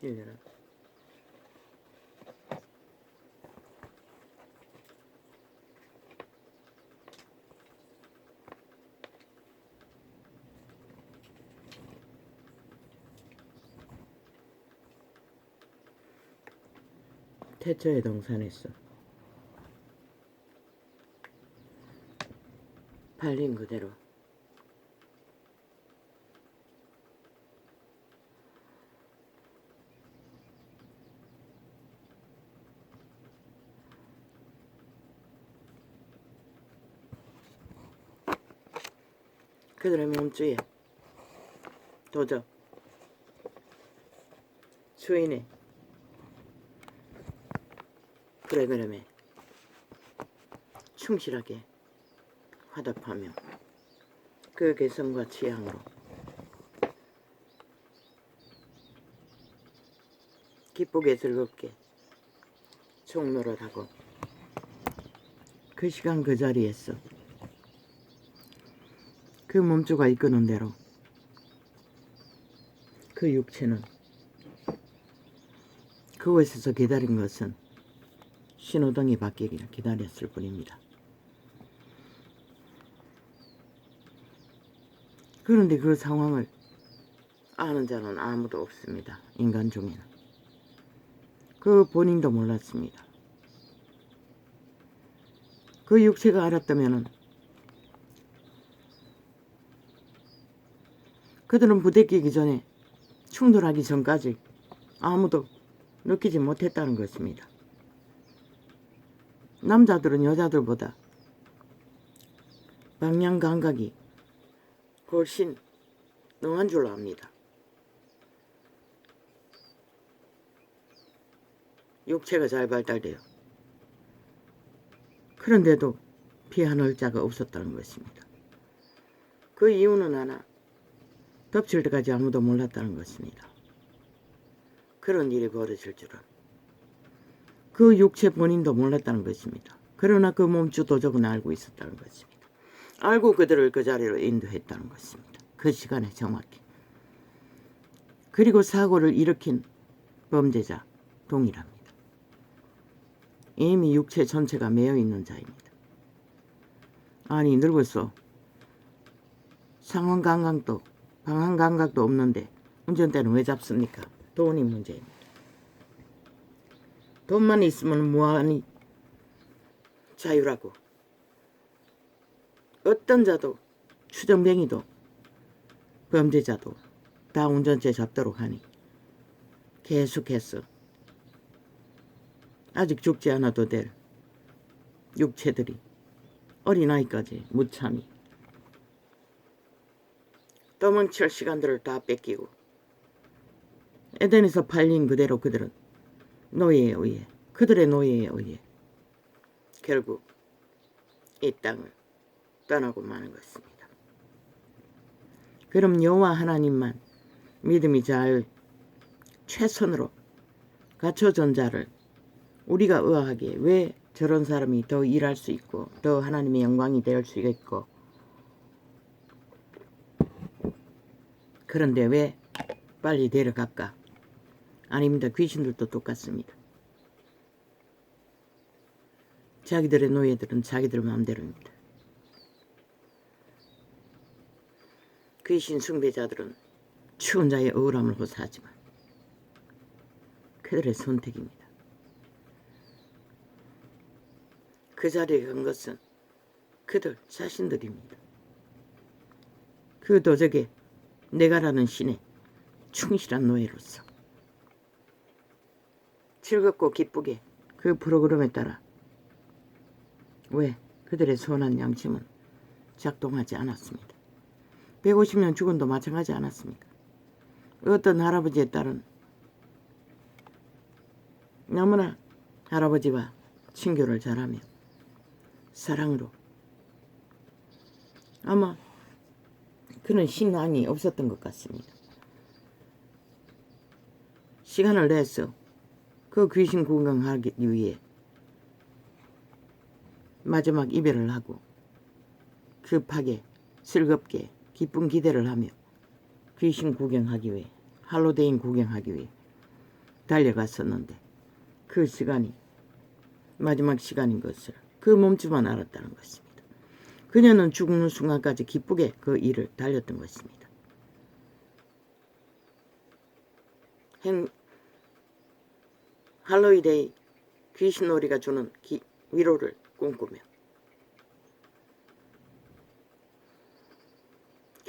일려라. 태초에 동산했어. 팔린 그대로. 그들의 몸주에 도적 수인의 프로그램에 충실하게 화답하며 그 개성과 취향으로 기쁘게 즐겁게 총노릇하고 그 시간 그 자리에서 그 몸주가 이끄는 대로 그 육체는 그곳에서 기다린 것은 신호등이 바뀌기를 기다렸을 뿐입니다. 그런데 그 상황을 아는 자는 아무도 없습니다. 인간 중에는. 그 본인도 몰랐습니다. 그 육체가 알았다면은 그들은 부대끼기 전에 충돌하기 전까지 아무도 느끼지 못했다는 것입니다. 남자들은 여자들보다 방향 감각이 훨씬 능한 줄로 압니다. 육체가 잘 발달돼요. 그런데도 피 한 얼자가 없었다는 것입니다. 그 이유는 하나, 덮칠 때까지 아무도 몰랐다는 것입니다. 그런 일이 벌어질 줄은 그 육체 본인도 몰랐다는 것입니다. 그러나 그 몸주 도적은 알고 있었다는 것입니다. 알고 그들을 그 자리로 인도했다는 것입니다. 그 시간에 정확히. 그리고 사고를 일으킨 범죄자 동일합니다. 이미 육체 전체가 매여있는 자입니다. 아니 늙었어. 상황 감각도 방향 감각도 없는데 운전대는 왜 잡습니까? 돈이 문제입니다. 돈만 있으면 무한히 자유라고. 어떤 자도 추정뱅이도 범죄자도 다 운전대 잡도록 하니 계속해서 아직 죽지 않아도 될 육체들이 어린아이까지 무참히 도망칠 시간들을 다 뺏기고 에덴에서 팔린 그대로 그들은 노예에 의해 그들의 노예에 의해 결국 이 땅을 떠나고 마는 것입니다. 그럼 여호와 하나님만 믿음이 잘 최선으로 갖춰진 자를 우리가 의아하기에 왜 저런 사람이 더 일할 수 있고 더 하나님의 영광이 될 수 있고 그런데 왜 빨리 데려갈까? 아닙니다. 귀신들도 똑같습니다. 자기들의 노예들은 자기들 마음대로입니다. 귀신 숭배자들은 추운 자의 억울함을 호소하지만 그들의 선택입니다. 그 자리에 간 것은 그들 자신들입니다. 그 도적에 내가라는 신의 충실한 노예로서 즐겁고 기쁘게 그 프로그램에 따라 왜 그들의 선한 양심은 작동하지 않았습니다. 150년 죽은도 마찬가지 않았습니까? 어떤 할아버지의 딸은 너무나 할아버지와 친교를 잘하며 사랑으로 아마 그는 신앙이 없었던 것 같습니다. 시간을 내서 그 귀신 구경하기 위해 마지막 이별을 하고 급하게 즐겁게 기쁜 기대를 하며 귀신 구경하기 위해 할로데인 구경하기 위해 달려갔었는데 그 시간이 마지막 시간인 것을 그 몸주만 알았다는 것입니다. 그녀는 죽는 순간까지 기쁘게 그 일을 달렸던 것입니다. 할로위데이 귀신놀이가 주는 위로를 꿈꾸며.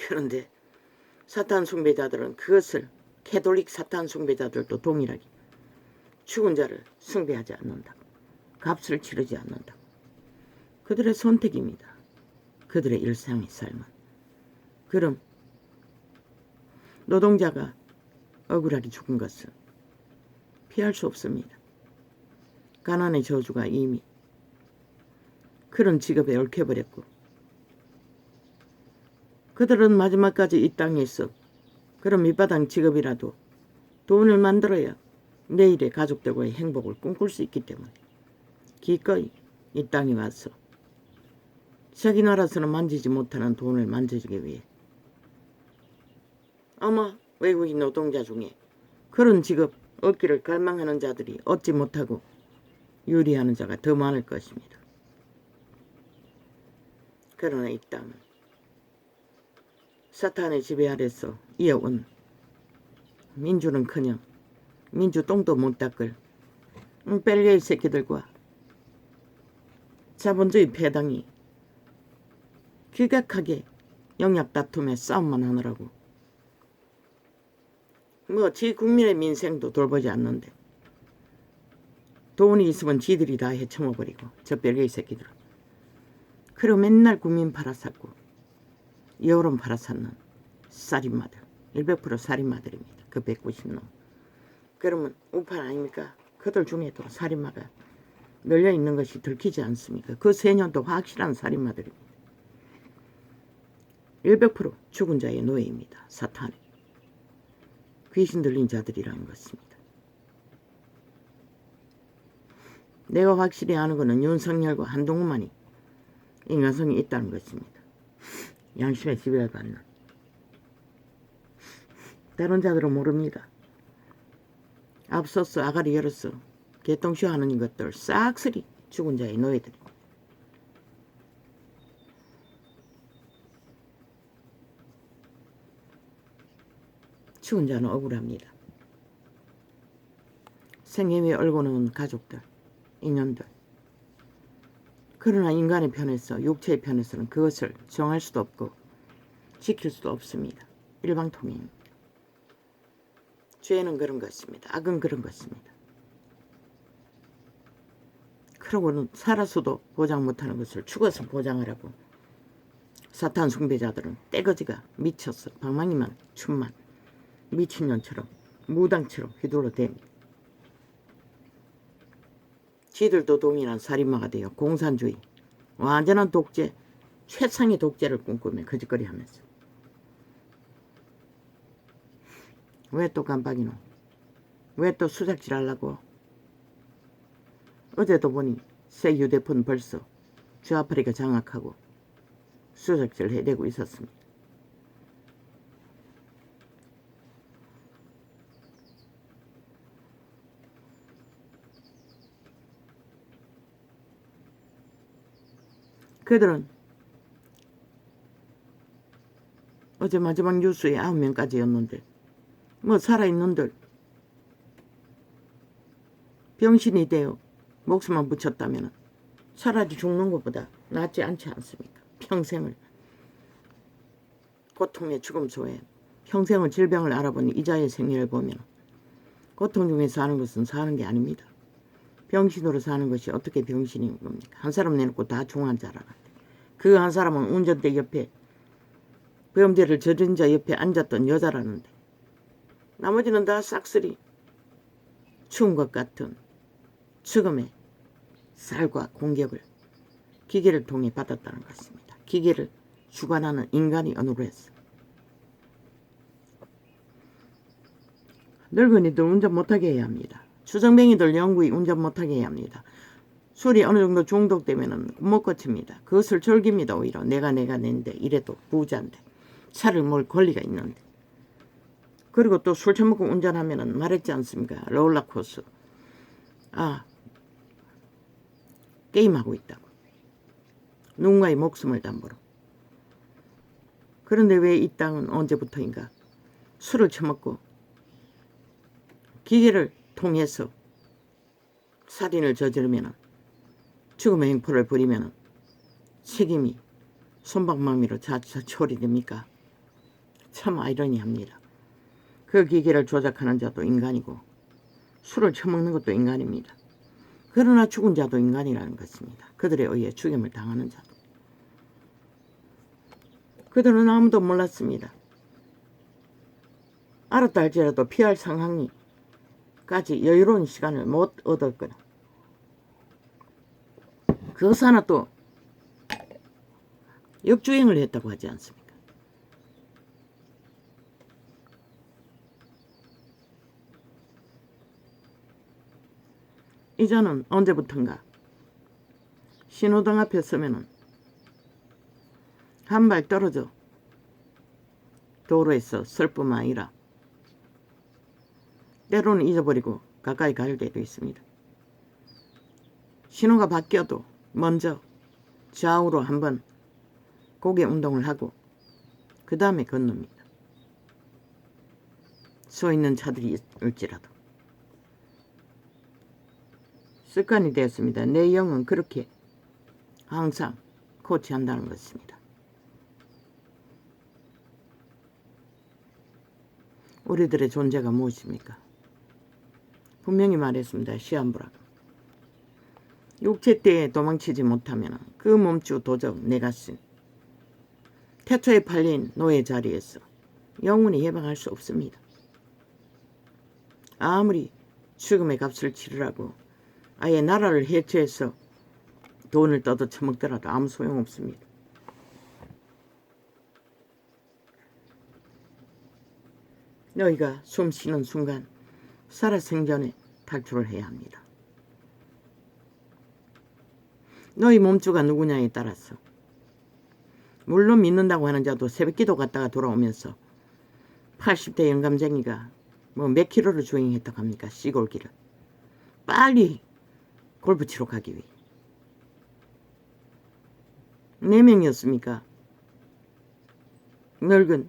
그런데 사탄 숭배자들은 그것을 캐톨릭 사탄 숭배자들도 동일하게 죽은 자를 숭배하지 않는다. 값을 치르지 않는다. 그들의 선택입니다. 그들의 일상의 삶은. 그럼 노동자가 억울하게 죽은 것은 피할 수 없습니다. 가난의 저주가 이미 그런 직업에 얽혀버렸고 그들은 마지막까지 이 땅에서 그런 밑바닥 직업이라도 돈을 만들어야 내일의 가족들과의 행복을 꿈꿀 수 있기 때문에 기꺼이 이 땅에 와서 자기 나라에서는 만지지 못하는 돈을 만지기 위해 아마 외국인 노동자 중에 그런 직업 얻기를 갈망하는 자들이 얻지 못하고 유리하는 자가 더 많을 것입니다. 그러나 이 땅은 사탄의 지배 아래서 이어온 민주는커녕 민주 똥도 못 닦을 벨게이 새끼들과 자본주의 패당이 기각하게 영역 다툼에 싸움만 하느라고 지 국민의 민생도 돌보지 않는데 돈이 있으면 지들이 다 헤쳐먹어버리고 저 벨게이 새끼들은 그리고 맨날 국민 팔아샀고 여론 팔아샀는 살인마들 100% 살인마들입니다. 그 190놈. 그러면 우판 아닙니까? 그들 중에도 살인마가 널려있는 것이 들키지 않습니까? 그 세년도 확실한 살인마들입니다. 100% 죽은 자의 노예입니다. 사탄의 귀신 들린 자들이라는 것입니다. 내가 확실히 아는 것은 윤석열과 한동훈만이 인간성이 있다는 것입니다. 양심의 지배를 받는. 다른 자들은 모릅니다. 앞서서 아가리 열어서 개똥쇼 하는 것들 싹쓸이 죽은 자의 노예들입니다. 죽은 자는 억울합니다. 생애 위에 얽어놓은 가족들, 인연들. 그러나 인간의 편에서, 육체의 편에서는 그것을 정할 수도 없고 지킬 수도 없습니다. 일방통행입니다. 죄는 그런 것입니다. 악은 그런 것입니다. 그러고는 살아서도 보장 못하는 것을 죽어서 보장하라고 사탄 숭배자들은 떼거지가 미쳤어. 방망이만 춤만 미친년처럼 무당처럼 휘둘러 댑니다. 지들도 동일한 살인마가 되어 공산주의, 완전한 독재, 최상의 독재를 꿈꾸며 거짓거리 하면서. 왜 또 깜빡이노? 왜 또 수작질 하려고? 어제도 보니 새 휴대폰 벌써 좌파리가 장악하고 수작질 해대고 있었습니다. 그들은 어제 마지막 뉴스에 9명까지였는데 살아있는들 병신이 되어 목숨만 붙였다면 차라리 죽는 것보다 낫지 않지 않습니까? 평생을 고통의 죽음 속에 평생을 질병을 알아보니 이자의 생애를 보면 고통 중에 사는 것은 사는 게 아닙니다. 병신으로 사는 것이 어떻게 병신인 겁니까? 한 사람 내놓고 다 중한 자라는데 그 한 사람은 운전대 옆에 범죄를 저지른 자 옆에 앉았던 여자라는데 나머지는 다 싹쓸이 추운 것 같은 죽음의 살과 공격을 기계를 통해 받았다는 것입니다. 기계를 주관하는 인간이 언어로 했어. 늙은이들 운전 못하게 해야 합니다. 추정뱅이들 영구히 운전 못하게 해야 합니다. 술이 어느 정도 중독되면 못 고칩니다. 그것을 즐깁니다. 오히려 내가 낸데 이래도 부자인데 차를 몰 권리가 있는데 그리고 또 술 처먹고 운전하면은 말했지 않습니까? 롤러코스. 게임하고 있다고. 누군가의 목숨을 담보로. 그런데 왜 이 땅은 언제부터인가 술을 처먹고 기계를 통해서 살인을 저지르면 죽음의 행포를 부리면 책임이 손방망이로 처리됩니까? 참 아이러니합니다. 그 기계를 조작하는 자도 인간이고 술을 처먹는 것도 인간입니다. 그러나 죽은 자도 인간이라는 것입니다. 그들에 의해 죽임을 당하는 자도. 그들은 아무도 몰랐습니다. 알았다 할지라도 피할 상황이까지 여유로운 시간을 못 얻을 거라. 그것 하나 또 역주행을 했다고 하지 않습니까? 이자는 언제부턴가 신호등 앞에 서면은 한 발 떨어져 도로에서 설 뿐만 아니라 때로는 잊어버리고 가까이 갈 때도 있습니다. 신호가 바뀌어도 먼저 좌우로 한번 고개 운동을 하고 그 다음에 건넙니다. 서 있는 차들이 있을지라도. 습관이 되었습니다. 내 영은 그렇게 항상 코치한다는 것입니다. 우리들의 존재가 무엇입니까? 분명히 말했습니다. 시한부라가. 육체 때에 도망치지 못하면 그 몸주 도적 내가 쓴 태초에 팔린 노예 자리에서 영원히 해방할 수 없습니다. 아무리 죽음의 값을 치르라고 아예 나라를 해체해서 돈을 떠도 처먹더라도 아무 소용없습니다. 너희가 숨 쉬는 순간 살아생전에 탈출을 해야 합니다. 너희 몸주가 누구냐에 따라서 물론 믿는다고 하는 자도 새벽기도 갔다가 돌아오면서 80대 영감쟁이가 뭐 몇 킬로를 주행했다고 합니까? 시골길을 빨리 골프 치러 가기 위해 4명이었습니까? 늙은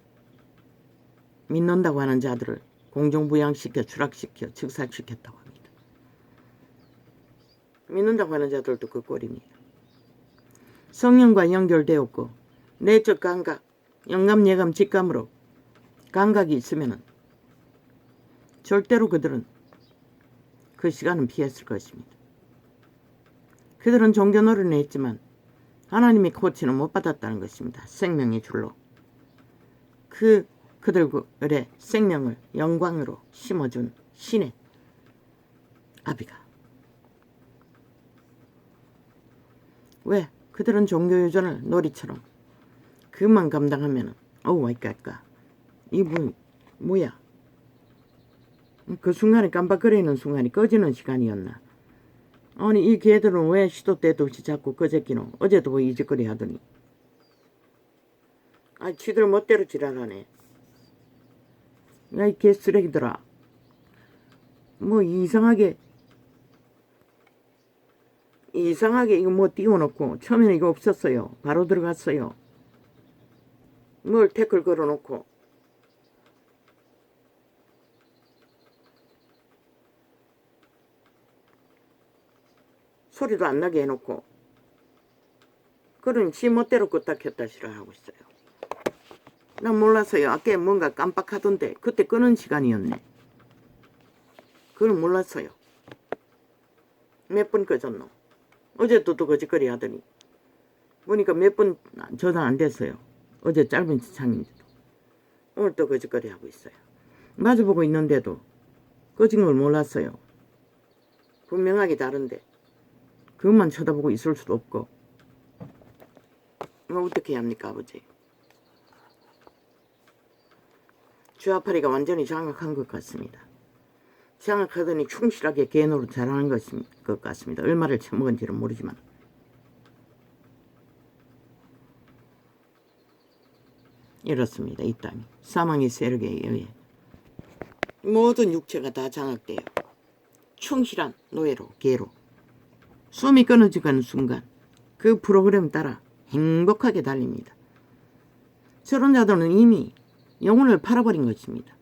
믿는다고 하는 자들을 공중부양시켜 추락시켜 즉살시켰다고 합니다. 믿는다고 하는 자들도 그 꼴입니다. 성령과 연결되었고 내적 감각, 영감, 예감, 직감으로 감각이 있으면 절대로 그들은 그 시간은 피했을 것입니다. 그들은 종교 노릇을 했지만 하나님의 코치는 못 받았다는 것입니다. 생명의 줄로. 그들의 생명을 영광으로 심어준 신의 아비가. 왜? 그들은 종교유전을 놀이처럼 그만 감당하면 와이까까 이분 뭐야? 그 순간에 깜빡거리는 순간이 꺼지는 시간이었나? 아니 이 개들은 왜 시도 때도 없이 자꾸 꺼졌기노? 어제도 뭐 이짓거리 하더니 지들 멋대로 지랄하네. 야 이 개쓰레기들아. 뭐 이상하게 이거 뭐 띄워놓고 처음에는 이거 없었어요. 바로 들어갔어요. 뭘 태클 걸어놓고 소리도 안 나게 해놓고 그런 지 멋대로 껐다 켰다 싫어하고 있어요. 난 몰랐어요. 아까 뭔가 깜빡하던데 그때 끄는 시간이었네. 그걸 몰랐어요. 몇 번 꺼졌노? 어제도 또 거짓거리 하더니 보니까 몇 번 저장 안 됐어요. 어제 짧은 창인데도 오늘 또 거짓거리 하고 있어요. 마주보고 있는데도 꺼진 걸 몰랐어요. 분명하게 다른데 그것만 쳐다보고 있을 수도 없고 뭐 어떻게 해야 합니까 아버지? 주아파리가 완전히 장악한 것 같습니다. 장악하더니 충실하게 개노릇 잘하는 것 같습니다. 얼마를 처먹은지는 모르지만 이렇습니다. 이 땅이 사망의 세력에 의해 모든 육체가 다 장악돼요. 충실한 노예로, 개로. 숨이 끊어지는 순간 그 프로그램 따라 행복하게 달립니다. 저런 자들은 이미 영혼을 팔아버린 것입니다.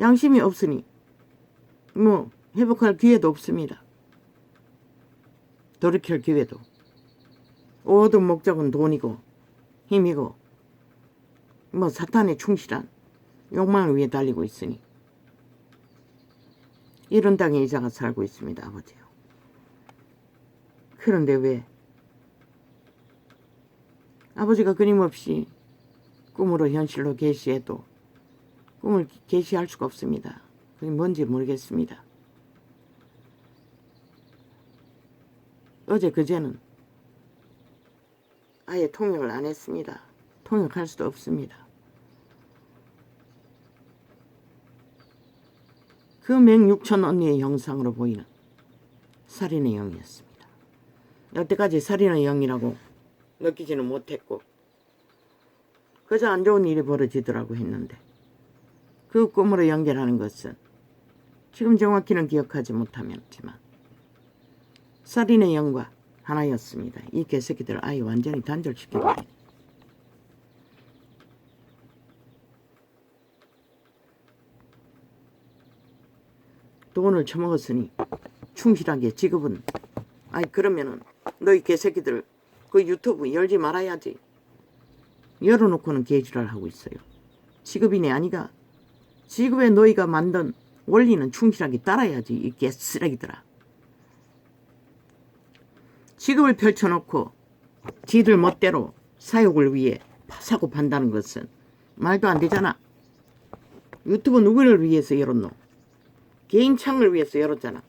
양심이 없으니 뭐 회복할 기회도 없습니다. 돌이킬 기회도. 모든 목적은 돈이고 힘이고 뭐 사탄에 충실한 욕망을 위해 달리고 있으니 이런 땅에 이자가 살고 있습니다. 아버지요. 그런데 왜 아버지가 끊임없이 꿈으로 현실로 계시해도 꿈을 계시할 수가 없습니다. 그게 뭔지 모르겠습니다. 어제 그제는 아예 통역을 안 했습니다. 통역할 수도 없습니다. 그 맹육천 언니의 형상으로 보이는 살인의 영이었습니다. 여태까지 살인의 영이라고 느끼지는 못했고 그저 안 좋은 일이 벌어지더라고 했는데 그 꿈으로 연결하는 것은 지금 정확히는 기억하지 못하지만 살인의 영과 하나였습니다. 이 개새끼들 아예 완전히 단절시켜버리네. 돈을 처먹었으니 충실하게 지급은 아이 그러면은 너희 개새끼들 그 유튜브 열지 말아야지. 열어놓고는 개지랄 하고 있어요. 지급이네 아니가. 지급에 너희가 만든 원리는 충실하게 따라야지 이 개쓰레기들아. 지급을 펼쳐놓고 지들 멋대로 사욕을 위해 사고 판다는 것은 말도 안 되잖아. 유튜브 누구를 위해서 열었노? 개인 창을 위해서 열었잖아.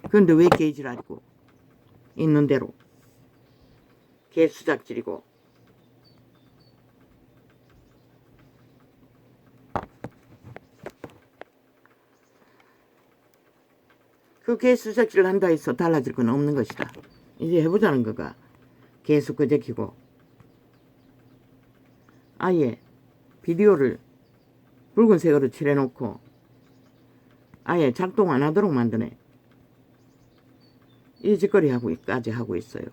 그런데 왜 개지랄이고 있는 대로 개수작질이고 그 개수작질을 한다 해서 달라질 건 없는 것이다. 이제 해보자는 거가 계속 끄적이고 아예 비디오를 붉은색으로 칠해놓고 아예 작동 안 하도록 만드네. 이 짓거리까지 하고 있어요.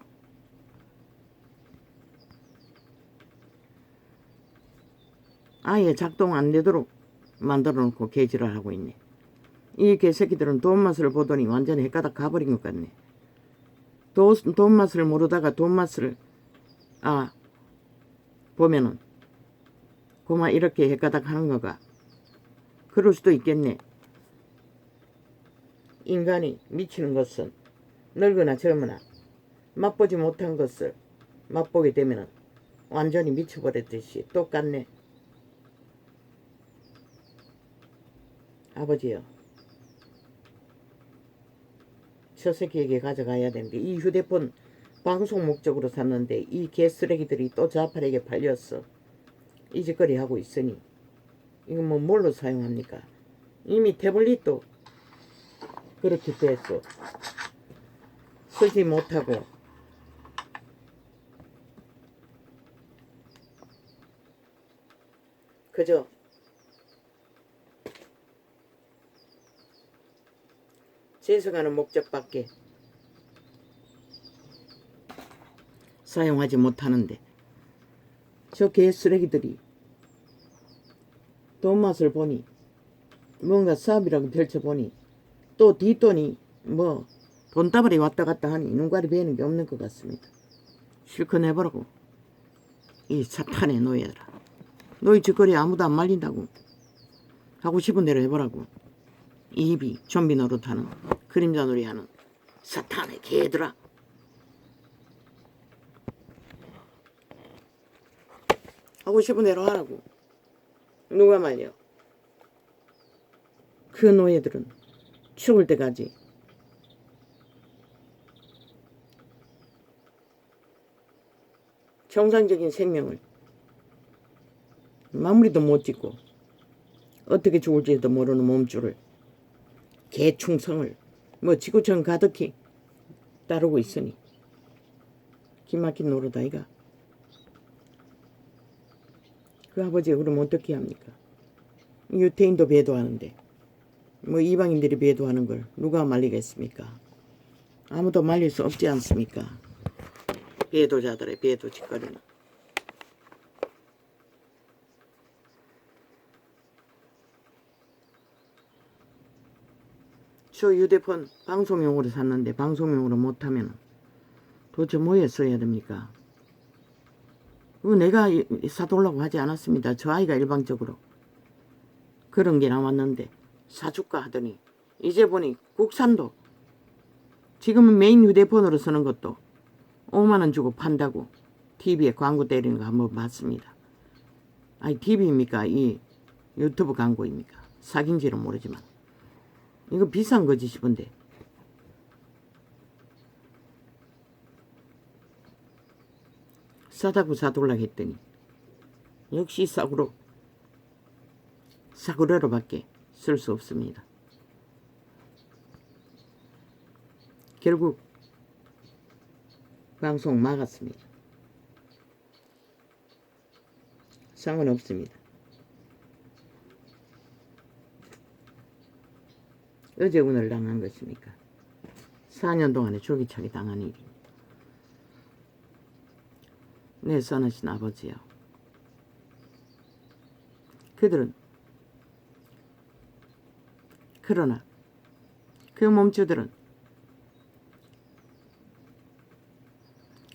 아예 작동 안 되도록 만들어 놓고 개지랄 하고 있네. 이 개새끼들은 돈 맛을 보더니 완전히 헷가닥 가버린 것 같네. 돈 맛을 모르다가 돈 맛을 보면은 고마 이렇게 헷가닥 하는 거가. 그럴 수도 있겠네. 인간이 미치는 것은 늙으나 젊으나 맛보지 못한 것을 맛보게 되면 완전히 미쳐버렸듯이 똑같네. 아버지요. 저 새끼에게 가져가야 되는데 이 휴대폰 방송 목적으로 샀는데 이 개쓰레기들이 또 자팔에게 팔렸어. 이 짓거리 하고 있으니 이거 뭐 뭘로 사용합니까? 이미 태블릿도 그렇게 됐어. 쓰지 못하고 그저 재수가는 목적밖에 사용하지 못하는데 저 개쓰레기들이 돈맛을 보니 뭔가 사업이라고 펼쳐보니 또 뒷돈이 뭐 돈다발이 왔다 갔다 하니 눈깔이 베이는 게 없는 것 같습니다. 실컷 해보라고. 이 사탄의 노예들아. 너희 짓거리 아무도 안 말린다고. 하고 싶은 대로 해보라고. 이 입이 좀비 노릇하는 그림자 놀이하는 사탄의 개들아. 하고 싶은 대로 하라고. 누가 말려. 그 노예들은 죽을 때까지 정상적인 생명을 마무리도 못 짓고 어떻게 죽을지도 모르는 몸줄을 개충성을 뭐 지구촌 가득히 따르고 있으니 기막힌 노릇 아이가. 그 아버지가 그럼 어떻게 합니까? 유태인도 배도하는데 뭐 이방인들이 배도하는 걸 누가 말리겠습니까? 아무도 말릴 수 없지 않습니까? 배도자들의 배도 짓거리는. 저 휴대폰 방송용으로 샀는데 방송용으로 못하면 도대체 뭐에 써야 됩니까? 그거 내가 사달라고 하지 않았습니다. 저 아이가 일방적으로 그런 게 나왔는데 사줄까 하더니 이제 보니 국산도 지금은 메인 휴대폰으로 쓰는 것도 5만원 주고 판다고 TV에 광고 때리는 거 한번 봤습니다. 아니 TV입니까? 이 유튜브 광고입니까? 사기인지는 모르지만 이거 비싼 거지 싶은데 싸다고 사둘라고 했더니 역시 싸구려로밖에 쓸 수 없습니다. 결국 방송 막았습니다. 상관없습니다. 어제 오늘 당한 것입니까? 4년 동안에 조기차게 당한 일이. 내 선하신 아버지요. 그들은 그러나 그 몸주들은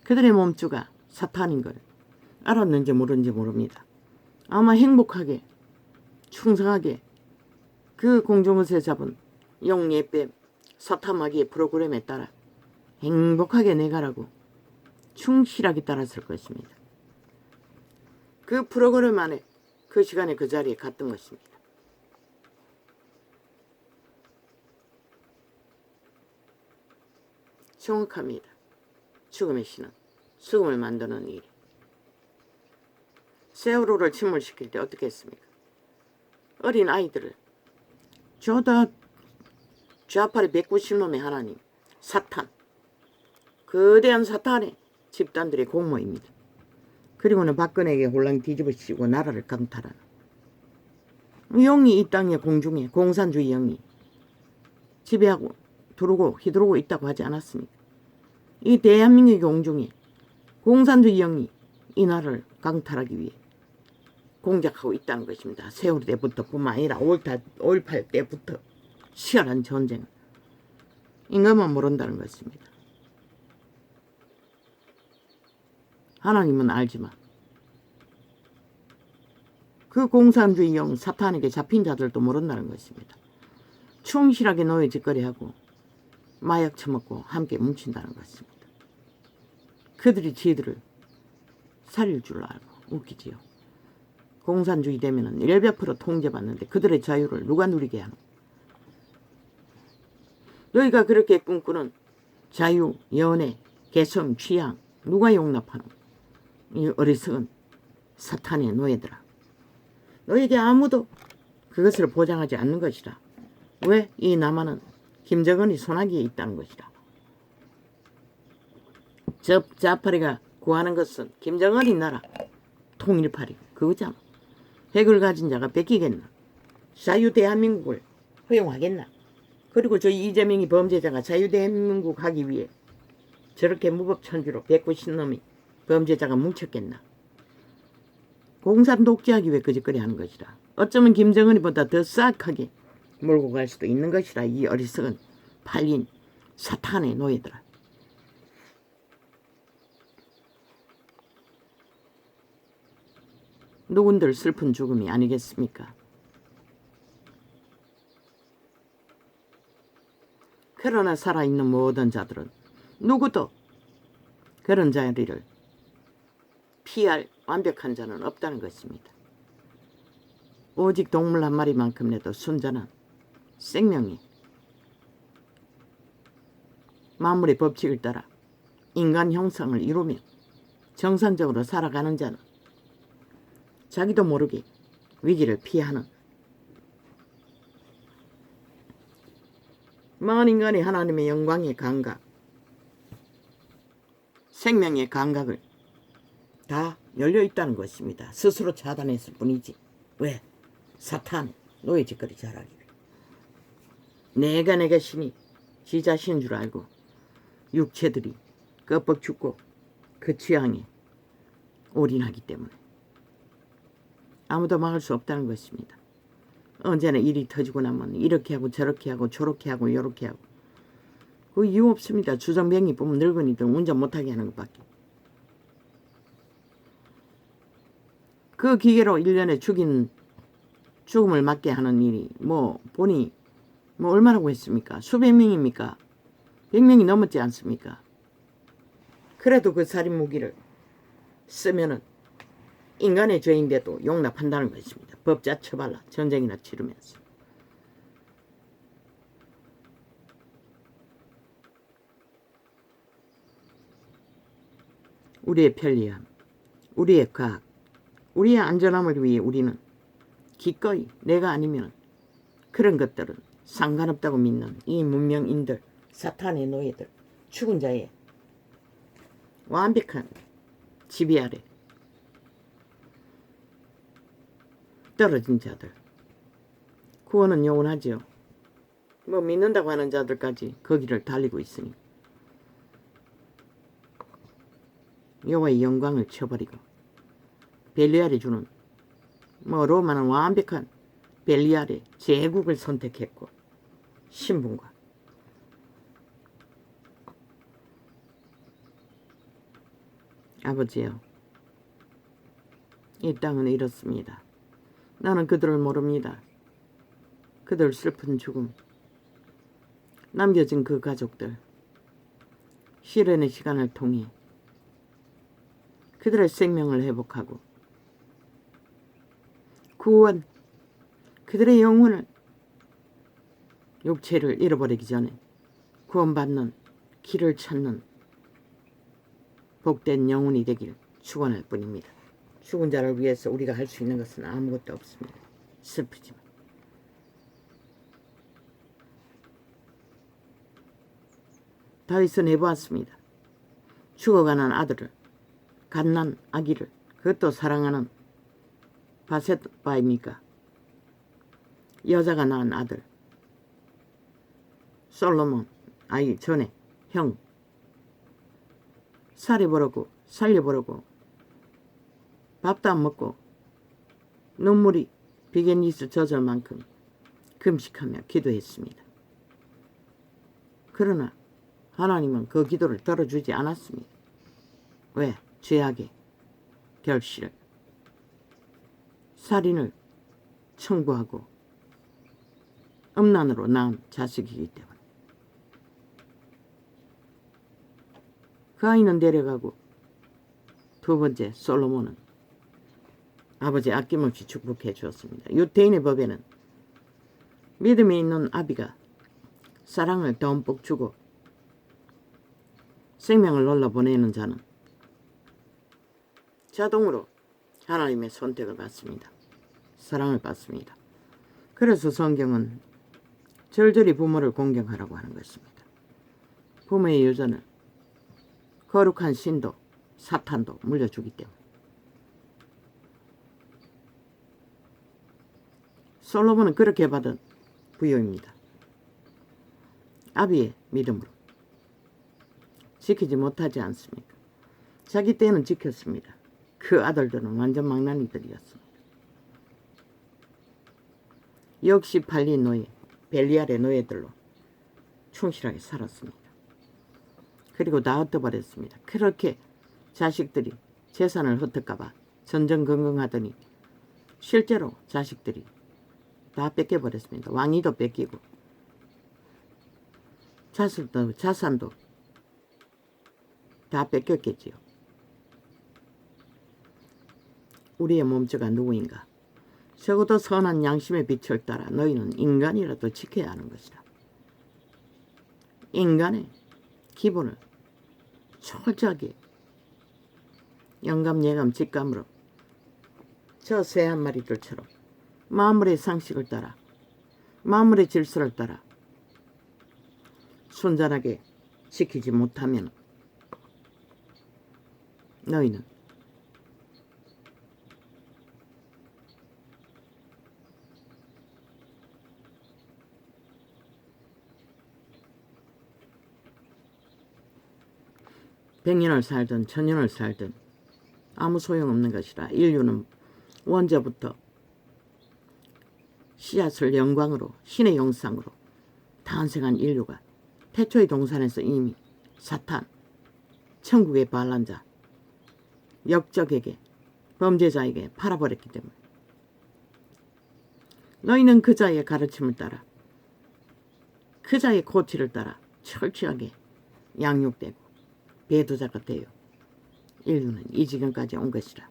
그들의 몸주가 사탄인 걸 알았는지 모르는지 모릅니다. 아마 행복하게 충성하게 그 공중에서 잡은 영예뱀 사탐마귀의 프로그램에 따라 행복하게 내가라고 충실하게 따랐을 것입니다. 그 프로그램 안에 그 시간에 그 자리에 갔던 것입니다. 정확합니다. 죽음의 신은 죽음을 만드는 일. 세월호를 침몰시킬 때 어떻게 했습니까? 어린 아이들을 저다 좌파리 190놈의 하나님 사탄 거대한 사탄의 집단들의 공모입니다. 그리고는 박근혜에게 홀랑 뒤집어쓰고 나라를 강탈하는 영이 이 땅의 공중에 공산주의 영이 지배하고 두르고 휘두르고 있다고 하지 않았습니까? 이 대한민국의 공중에 공산주의 영이 이 나라를 강탈하기 위해 공작하고 있다는 것입니다. 세월호 때부터 뿐만 아니라 5.18 때부터 치열한 전쟁. 인간만 모른다는 것입니다. 하나님은 알지만 그 공산주의 영 사탄에게 잡힌 자들도 모른다는 것입니다. 충실하게 노예 짓거리하고 마약 처먹고 함께 뭉친다는 것입니다. 그들이 지들을 살릴 줄 알고 웃기지요. 공산주의 되면은 100% 통제받는데 그들의 자유를 누가 누리게 하노? 너희가 그렇게 꿈꾸는 자유, 연애, 개성, 취향 누가 용납하노? 이 어리석은 사탄의 노예들아. 너에게 아무도 그것을 보장하지 않는 것이라. 왜? 이 남한은 김정은이 손아귀에 있다는 것이라. 저 자파리가 구하는 것은 김정은이 나라 통일파리 그거잖아. 핵을 가진 자가 뺏기겠나? 자유 대한민국을 허용하겠나? 그리고 저 이재명이 범죄자가 자유 대한민국 하기 위해 저렇게 무법천지로 190놈이 범죄자가 뭉쳤겠나? 공산 독재하기 위해 거짓거리 하는 것이라. 어쩌면 김정은이보다 더 싹하게 몰고 갈 수도 있는 것이라. 이 어리석은 팔린 사탄의 노예들아. 누군들 슬픈 죽음이 아니겠습니까? 그러나 살아있는 모든 자들은 누구도 그런 자리를 피할 완벽한 자는 없다는 것입니다. 오직 동물 한 마리만큼이라도 순전한 생명이 만물의 법칙을 따라 인간 형상을 이루며 정상적으로 살아가는 자는 자기도 모르게 위기를 피하는 먼 인간이 하나님의 영광의 감각, 생명의 감각을 다 열려있다는 것입니다. 스스로 차단했을 뿐이지. 왜? 사탄, 노예 짓거리 잘하기를. 내가 신이 지 자신인 줄 알고 육체들이 껍벅 죽고 그 취향에 올인하기 때문에 아무도 막을 수 없다는 것입니다. 언제나 일이 터지고 나면 이렇게 하고 저렇게 하고 저렇게 하고 요렇게 하고 그 이유 없습니다. 주정뱅이 보면 늙은이들 운전 못하게 하는 것밖에. 그 기계로 1년에 죽음을 맞게 하는 일이 보니 얼마라고 했습니까? 수백 명입니까? 100명이 넘었지 않습니까? 그래도 그 살인 무기를 쓰면은 인간의 죄인데도 용납한다는 것입니다. 법자 처발라 전쟁이나 치르면서. 우리의 편리함, 우리의 과학, 우리의 안전함을 위해 우리는 기꺼이 내가 아니면 그런 것들은 상관없다고 믿는 이 문명인들, 사탄의 노예들, 죽은 자의 완벽한 지배 아래 떨어진 자들. 구원은 영원하지요. 믿는다고 하는 자들까지 거기를 달리고 있으니 여호와의 영광을 쳐버리고 벨리알이 주는 로마는 완벽한 벨리알의 제국을 선택했고 신분과 아버지여, 이 땅은 이렇습니다. 나는 그들을 모릅니다. 그들 슬픈 죽음, 남겨진 그 가족들, 시련의 시간을 통해 그들의 생명을 회복하고 구원, 그들의 영혼을, 육체를 잃어버리기 전에 구원받는 길을 찾는 복된 영혼이 되길 축원할 뿐입니다. 죽은 자를 위해서 우리가 할 수 있는 것은 아무것도 없습니다. 슬프지만. 다윗은 해보았습니다. 죽어가는 아들을, 갓난 아기를, 그것도 사랑하는 바셋바입니까? 여자가 낳은 아들, 솔로몬 아이 전에 형 살해보려고 살려보려고 밥도 안 먹고 눈물이 비겐니스 젖을 만큼 금식하며 기도했습니다. 그러나 하나님은 그 기도를 들어주지 않았습니다. 왜? 죄악의 결실을, 살인을 청구하고 음란으로 낳은 자식이기 때문에. 그 아이는 데려가고 두 번째 솔로몬은 아버지 아낌없이 축복해 주었습니다. 유대인의 법에는 믿음이 있는 아비가 사랑을 덤뿍 주고 생명을 놀라보내는 자는 자동으로 하나님의 선택을 받습니다. 사랑을 받습니다. 그래서 성경은 절절히 부모를 공경하라고 하는 것입니다. 부모의 유전을 거룩한 신도 사탄도 물려주기 때문에. 솔로몬은 그렇게 받은 부여입니다. 아비의 믿음으로 지키지 못하지 않습니까? 자기 때는 지켰습니다. 그 아들들은 완전 망나니들이었습니다. 역시 팔린 노예, 벨리알의 노예들로 충실하게 살았습니다. 그리고 다 흩어버렸습니다. 그렇게 자식들이 재산을 흩을까봐 전전긍긍하더니 실제로 자식들이 다 뺏겨버렸습니다. 왕위도 뺏기고 자산도 다 뺏겼겠지요. 우리의 몸체가 누구인가? 적어도 선한 양심의 빛을 따라 너희는 인간이라도 지켜야 하는 것이다. 인간의 기본을 철저하게 영감, 예감, 직감으로 저 새 한 마리들처럼 만물의 상식을 따라 만물의 질서를 따라 순전하게 지키지 못하면 너희는 100년을 살든 1000년을 살든 아무 소용없는 것이라. 인류는 원저부터 씨앗을 영광으로 신의 형상으로 탄생한 인류가 태초의 동산에서 이미 사탄, 천국의 반란자, 역적에게 범죄자에게 팔아버렸기 때문에 너희는 그 자의 가르침을 따라 그 자의 고치를 따라 철저하게 양육되고 배도자가 되어 인류는 이 지경까지 온 것이라.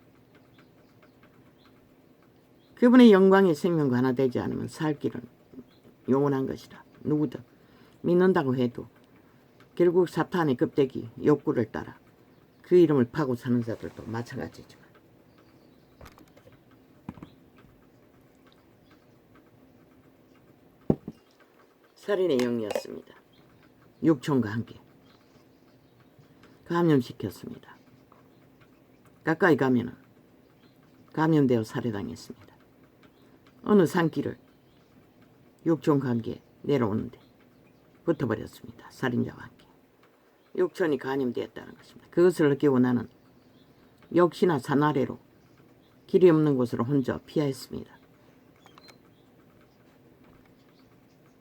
그분의 영광의 생명과 하나 되지 않으면 살 길은 영원한 것이라. 누구든 믿는다고 해도 결국 사탄의 껍데기 욕구를 따라 그 이름을 파고 사는 자들도 마찬가지지만 살인의 영이었습니다. 육촌과 함께 감염시켰습니다. 가까이 가면은 감염되어 살해당했습니다. 어느 산길을 육촌과 함께 내려오는데 붙어버렸습니다. 살인자와 함께. 육촌이 감염되었다는 것입니다. 그것을 느끼고 나는 역시나 산 아래로 길이 없는 곳으로 혼자 피하였습니다.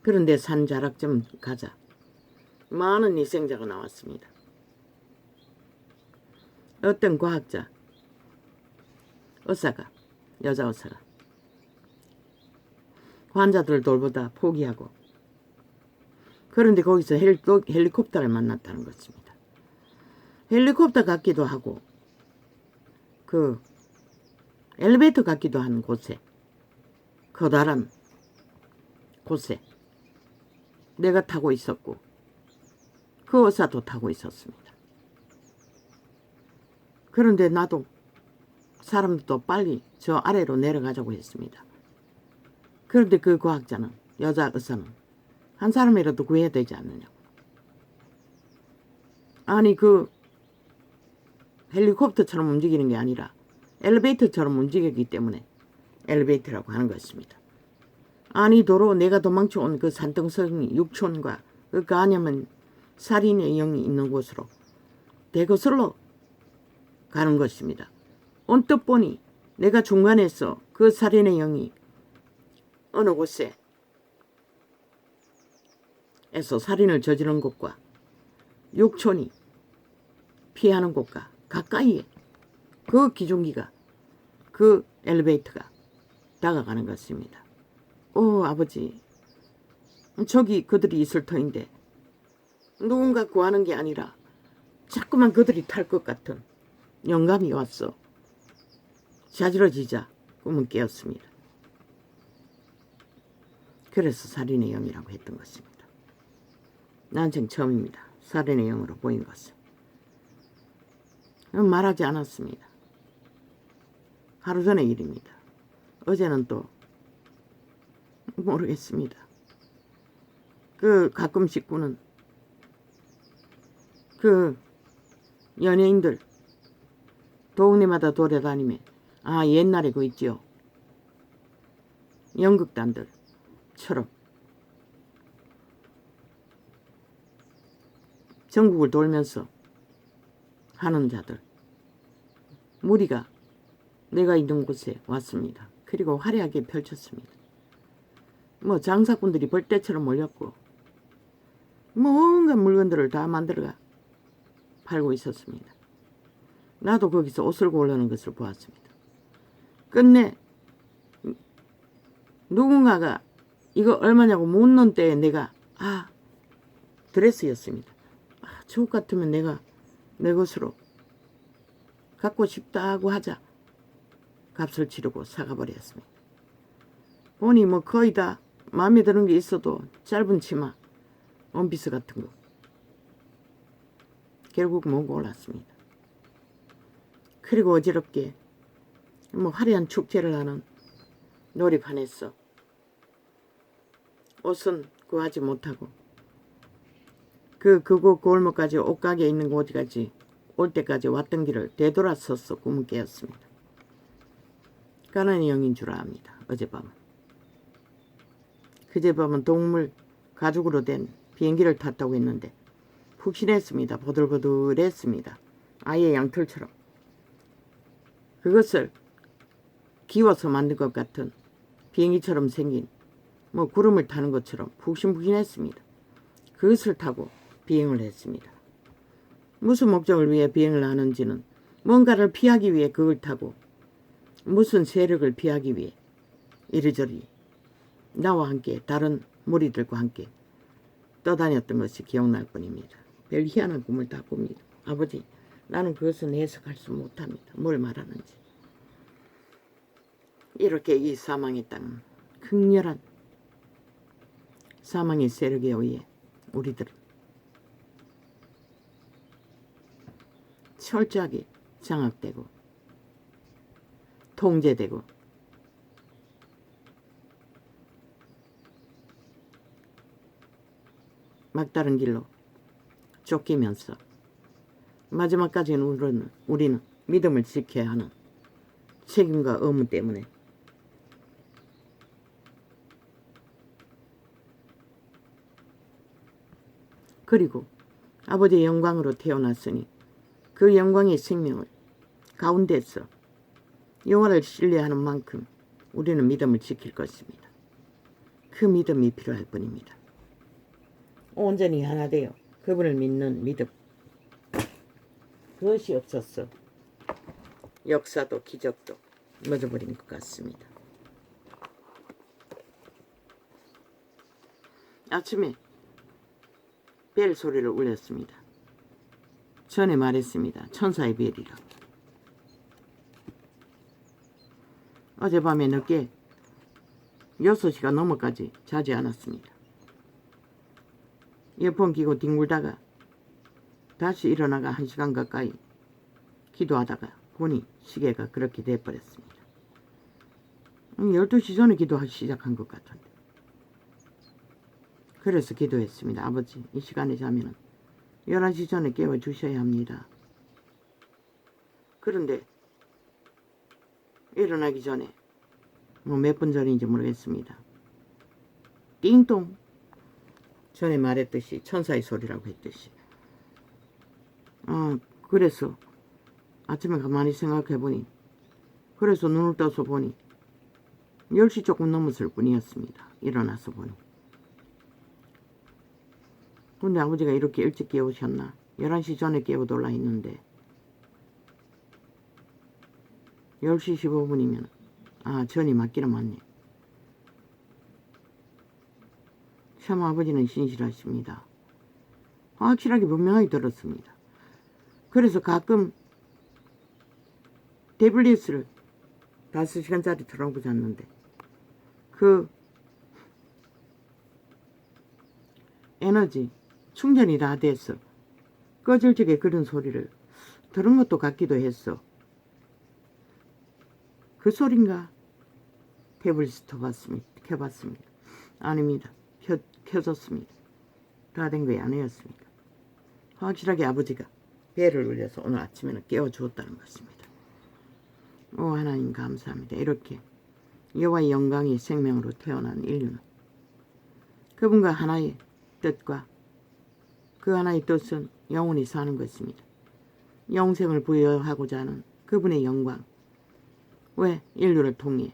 그런데 산 자락쯤 가자 많은 희생자가 나왔습니다. 어떤 과학자, 의사가, 여자 의사가 환자들을 돌보다 포기하고 그런데 거기서 헬리콥터를 만났다는 것입니다. 헬리콥터 같기도 하고 그 엘리베이터 같기도 한 곳에 커다란 곳에 내가 타고 있었고 그 의사도 타고 있었습니다. 그런데 나도 사람들도 빨리 저 아래로 내려가자고 했습니다. 그런데 그 과학자는 여자 의사는 한 사람이라도 구해야 되지 않느냐고. 아니 그 헬리콥터처럼 움직이는 게 아니라 엘리베이터처럼 움직이기 때문에 엘리베이터라고 하는 것입니다. 아니 도로 내가 도망쳐온 그 산등성이 육촌과 그 간염은 살인의 영이 있는 곳으로 대거슬로 가는 것입니다. 언뜻 보니 내가 중간에서 그 살인의 영이 어느 곳에 에서 살인을 저지른 곳과 육촌이 피하는 곳과 가까이에 그 기중기가 그 엘리베이터가 다가가는 것입니다. 오 아버지 저기 그들이 있을 터인데 누군가 구하는 게 아니라 자꾸만 그들이 탈 것 같은 영감이 왔어. 자지러지자 꿈은 깨었습니다. 그래서 살인의 영이라고 했던 것입니다. 난생 처음입니다. 살인의 영으로 보인 것은. 말하지 않았습니다. 하루 전의 일입니다. 어제는 또 모르겠습니다. 그 가끔씩 꾸는 그 연예인들 동네마다 돌아다니며 아 옛날에 그 있지요. 연극단들처럼 전국을 돌면서 하는 자들 무리가 내가 있는 곳에 왔습니다. 그리고 화려하게 펼쳤습니다. 뭐 장사꾼들이 벌떼처럼 몰렸고 뭔가 물건들을 다 만들어가 팔고 있었습니다. 나도 거기서 옷을 고르는 것을 보았습니다. 끝내 누군가가 이거 얼마냐고 묻는 때에 내가 드레스였습니다. 저것 같으면 내가 내 것으로 갖고 싶다고 하자 값을 치르고 사가버렸습니다. 보니 뭐 거의 다 마음에 드는 게 있어도 짧은 치마 원피스 같은 거 결국 못 골랐습니다. 그리고 어지럽게 뭐 화려한 축제를 하는 놀이판에서 옷은 구하지 못하고 그곳 골목까지 옷가게 있는 곳까지 올 때까지 왔던 길을 되돌아서서 꿈을 깨었습니다. 가난의 영인 줄 압니다. 어젯밤은. 그제밤은 동물 가죽으로 된 비행기를 탔다고 했는데 푹신했습니다. 보들보들했습니다. 아예 양털처럼 그것을 기워서 만든 것 같은 비행기처럼 생긴 뭐 구름을 타는 것처럼 푹신푹신했습니다. 그것을 타고 비행을 했습니다. 무슨 목적을 위해 비행을 하는지는 뭔가를 피하기 위해 그걸 타고 무슨 세력을 피하기 위해 이리저리 나와 함께 다른 무리들과 함께 떠다녔던 것이 기억날 뿐입니다. 별 희한한 꿈을 다 꿉니다. 아버지, 나는 그것은 해석할 수 못합니다. 뭘 말하는지. 이렇게 이 사망의 땅은 극렬한 사망의 세력에 의해 우리들을 철저하게 장악되고 통제되고 막다른 길로 쫓기면서 마지막까지는 우리는 믿음을 지켜야 하는 책임과 의무 때문에 그리고 아버지의 영광으로 태어났으니 그 영광의 생명을 가운데서 여호와를 신뢰하는 만큼 우리는 믿음을 지킬 것입니다. 그 믿음이 필요할 뿐입니다. 온전히 하나 되어 그분을 믿는 믿음. 그것이 없었어 역사도 기적도 멎어버린 것 같습니다. 아침에 벨 소리를 울렸습니다. 전에 말했습니다. 천사의 벨이라. 어젯밤에 늦게 6시가 넘어까지 자지 않았습니다. 이어폰 끼고 뒹굴다가 다시 일어나가 1시간 가까이 기도하다가 보니 시계가 그렇게 돼버렸습니다. 12시 전에 기도하기 시작한 것 같은데. 그래서 기도했습니다. 아버지, 이 시간에 자면은 11시 전에 깨워주셔야 합니다. 그런데 일어나기 전에 뭐 몇 분 전인지 모르겠습니다. 띵동. 전에 말했듯이 천사의 소리라고 했듯이. 그래서 아침에 가만히 생각해보니 그래서 눈을 떠서 보니 10시 조금 넘었을 뿐이었습니다. 일어나서 보니. 근데 아버지가 이렇게 일찍 깨우셨나? 11시 전에 깨워달라 했는데 10시 15분이면 전이 맞기는 맞네. 참 아버지는 신실하십니다. 확실하게 분명하게 들었습니다. 그래서 가끔 태블릿을 5시간짜리 틀어놓고 잤는데 그 에너지 충전이 다 돼서 꺼질 적에 그런 소리를 들은 것도 같기도 했어. 그 소린가? 태블릿 켜봤습니다. 아닙니다. 켜졌습니다. 다 된 거에 아니었습니다. 확실하게 아버지가 배를 울려서 오늘 아침에는 깨워주었다는 것입니다. 오 하나님 감사합니다. 이렇게 여호와의 영광이 생명으로 태어난 인류는 그분과 하나의 뜻과 그 하나의 뜻은 영원히 사는 것입니다. 영생을 부여하고자 하는 그분의 영광. 왜? 인류를 통해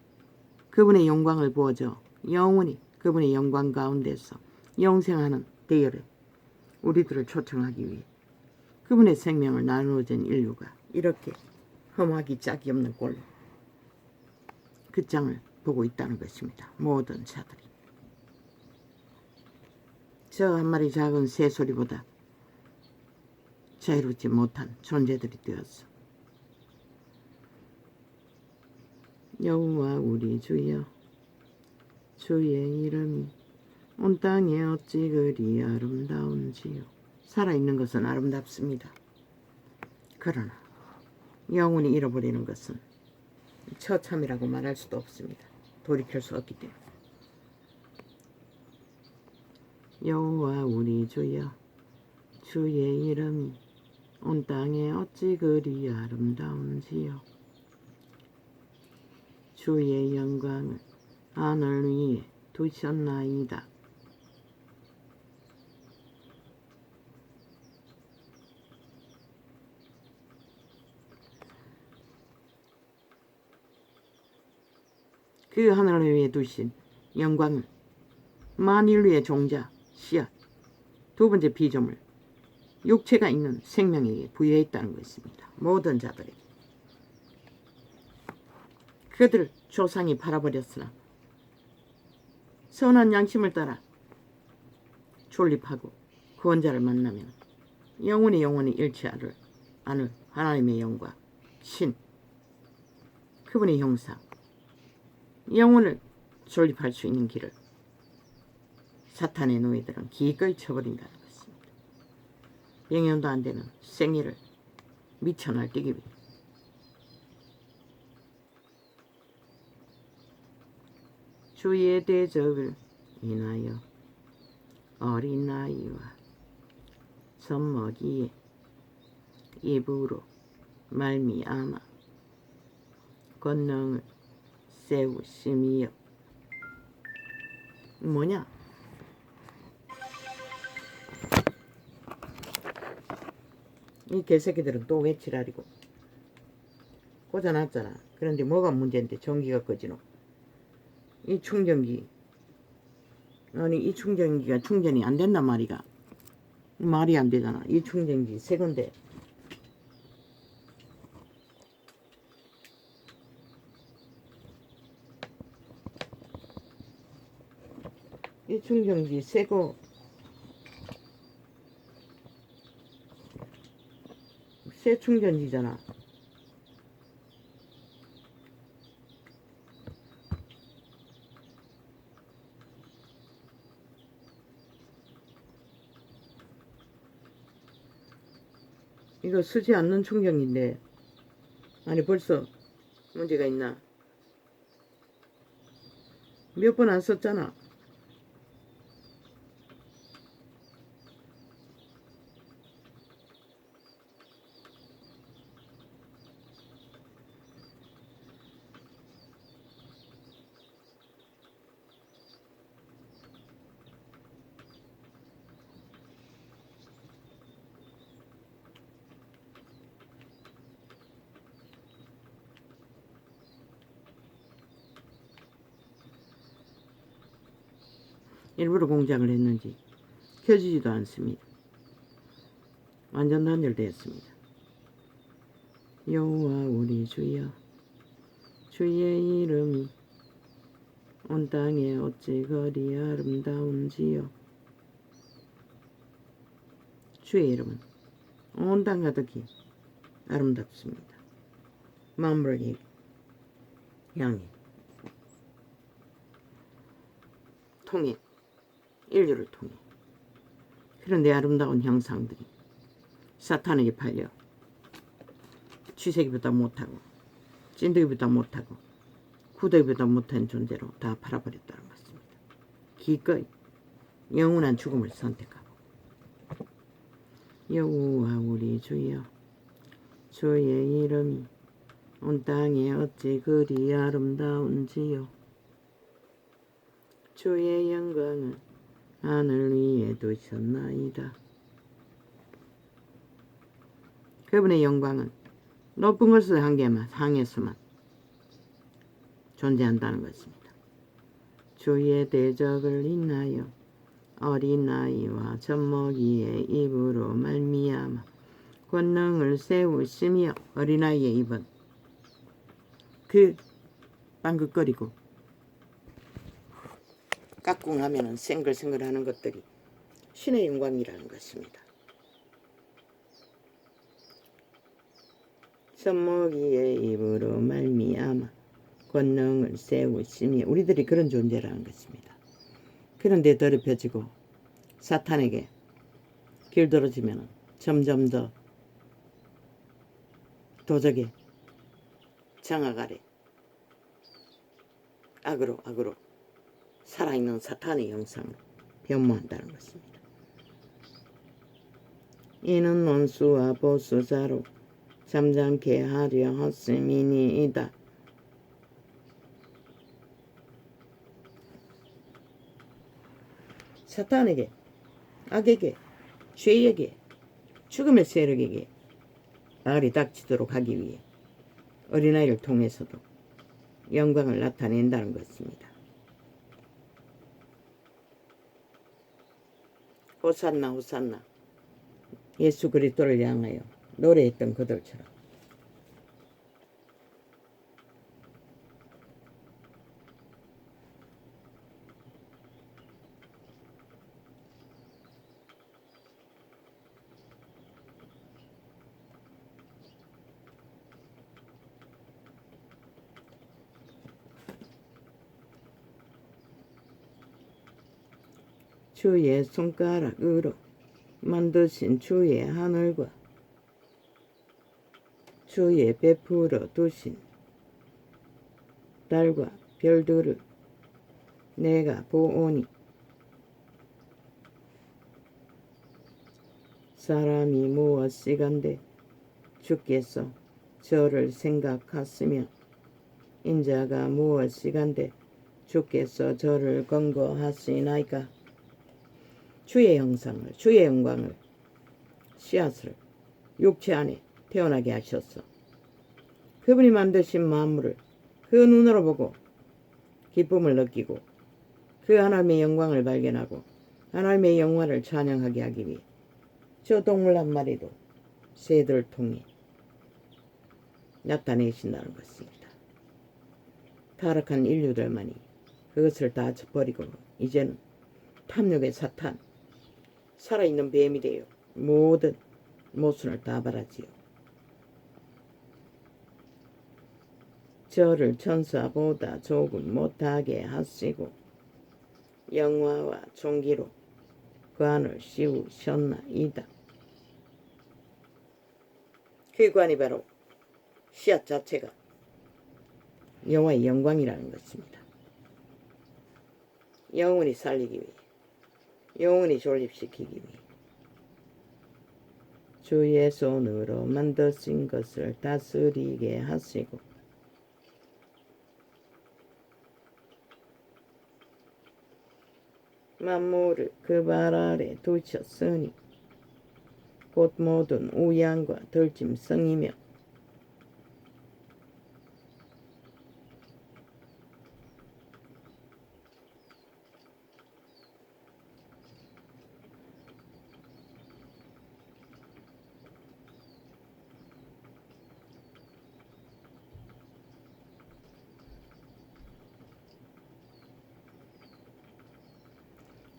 그분의 영광을 부어줘 영원히 그분의 영광 가운데서 영생하는 대열에 우리들을 초청하기 위해 그분의 생명을 나누어진 인류가 이렇게 험하기 짝이 없는 꼴로 끝장을 보고 있다는 것입니다. 모든 자들이. 저 한 마리 작은 새소리보다 자유롭지 못한 존재들이 되었어. 여호와 우리 주여, 주의 이름이 온 땅에 어찌 그리 아름다운지요. 살아있는 것은 아름답습니다. 그러나 영혼이 잃어버리는 것은 처참이라고 말할 수도 없습니다. 돌이킬 수 없기 때문에. 여호와 우리 주여, 주의 이름이 온 땅에 어찌 그리 아름다운지요. 주의 영광을 하늘 위에 두셨나이다. 그 하늘 위에 두신 영광을 만인류의 종자 씨앗 두 번째 피조물 육체가 있는 생명에게 부여했다는 것입니다. 모든 자들에게. 그들을 조상이 팔아버렸으나 선한 양심을 따라 존립하고 구원자를 만나면 영원히 잃지 않을 하나님의 영광 신 그분의 형상 영혼을 존립할 수 있는 길을 사탄의 노예들은 기꺼이 쳐버린다는 것입니다. 영연도 안 되는 생애를 미쳐 날뛰기 위해 주의 대적을 인하여 어린아이와 젖먹이의 입으로 말미암아 권능을 세우심이여. 뭐냐? 이 개새끼들은 또 왜 지랄이고 꽂아놨잖아. 그런데 뭐가 문제인데 전기가 꺼지노? 이 충전기 아니 이 충전기가 충전이 안 된단 말이가. 말이 안 되잖아. 이 충전기 새 건데 이 충전기 새거 새 충전기잖아. 이거 쓰지 않는 충전기인데 아니 벌써 문제가 있나? 몇 번 안 썼잖아. 일부러 공작을 했는지 켜지지도 않습니다. 완전 단절되었습니다. 여호와 우리 주여 주의 이름이 온 땅에 어찌 그리 아름다운지요. 주의 이름은 온 땅 가득히 아름답습니다. 만물을 향해 통해 인류를 통해 그런데 아름다운 형상들이 사탄에게 팔려 쥐새끼보다 못하고 찐득이보다 못하고 구더기보다 못한 존재로 다 팔아버렸다는 것입니다. 기꺼이 영원한 죽음을 선택하고 여호와 우리 주여 주의 이름이 온 땅에 어찌 그리 아름다운지요. 주의 영광을 하늘 위에 두셨나이다. 그분의 영광은 높은 것을 향해서만 존재한다는 것입니다. 주의 대적을 인하여 어린아이와 젖먹이의 입으로 말미암아 권능을 세우시며. 어린아이의 입은 그 빵긋거리고 까꿍하면은 생글생글하는 것들이 신의 영광이라는 것입니다. 젖먹이의 입으로 말미암아 권능을 세우시며. 우리들이 그런 존재라는 것입니다. 그런데 더럽혀지고 사탄에게 길들어지면 점점 더 도적의 장악 아래 악으로 살아있는 사탄의 형상으로 변모한다는 것입니다. 이는 원수와 보수자로 잠잠케 하려 하심이니이다. 사탄에게, 악에게, 죄에게, 죽음의 세력에게 악이 닥치도록 하기 위해 어린아이를 통해서도 영광을 나타낸다는 것입니다. 호산나 호산나 예수 그리스도를 향하여 노래했던 그들처럼 주의 손가락으로 만드신 주의 하늘과 주의 베풀어 두신 달과 별들을 내가 보오니 사람이 무엇이간데 주께서 저를 생각하시며 인자가 무엇이간데 주께서 저를 권고하시나이까. 주의 형상을 주의 영광을 씨앗을 육체 안에 태어나게 하셨어. 그분이 만드신 만물을 그 눈으로 보고 기쁨을 느끼고 그 하나님의 영광을 발견하고 하나님의 영광을 찬양하게 하기 위해 저 동물 한 마리도 새들을 통해 나타내신다는 것입니다. 타락한 인류들만이 그것을 다 버리고 이제는 탐욕의 사탄 살아있는 뱀이 되어 모든 모순을 다 바라지요. 저를 천사보다 조금 못하게 하시고 영화와 종기로 관을 씌우셨나이다. 그 관이 바로 씨앗 자체가 여호와의 영광이라는 것입니다. 영원히 살리기 위해 영원히 존립시키기 위해 주의 손으로 만드신 것을 다스리게 하시고 만물을 그 발 아래 두셨으니 곧 모든 우양과 들짐승이며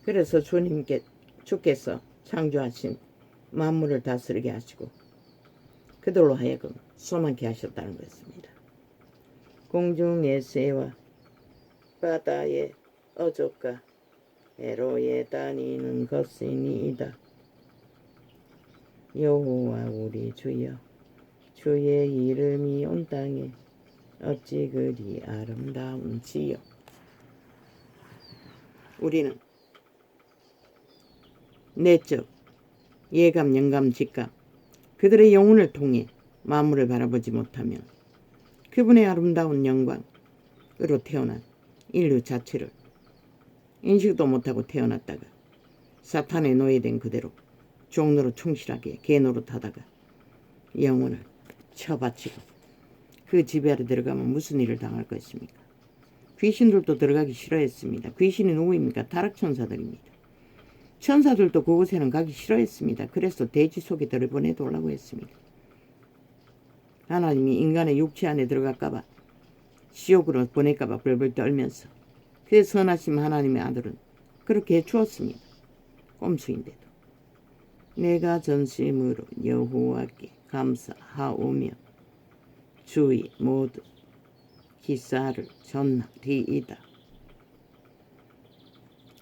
그래서 주께서 창조하신 만물을 다스리게 하시고 그들로 하여금 소망케 하셨다는 것입니다. 공중의 새와 바다의 어족과 해로에 다니는 것이니이다. 여호와 우리 주여, 주의 이름이 온 땅에 어찌 그리 아름다운지요. 우리는 내적, 예감, 영감, 직감 그들의 영혼을 통해 만물을 바라보지 못하면 그분의 아름다운 영광으로 태어난 인류 자체를 인식도 못하고 태어났다가 사탄의 노예된 그대로 종로로 충실하게 개노릇하다가 영혼을 처바치고 그 지배 아래 들어가면 무슨 일을 당할 것입니까? 귀신들도 들어가기 싫어했습니다. 귀신이 누구입니까? 타락천사들입니다. 천사들도 그곳에는 가기 싫어했습니다. 그래서 돼지 속에 들여보내달라고 했습니다. 하나님이 인간의 육체 안에 들어갈까봐 지옥으로 보낼까봐 벌벌 떨면서 그 선하신 하나님의 아들은 그렇게 해주었습니다. 꼼수인데도 내가 전심으로 여호와께 감사하오며 주의 모든 기사를 전하리이다.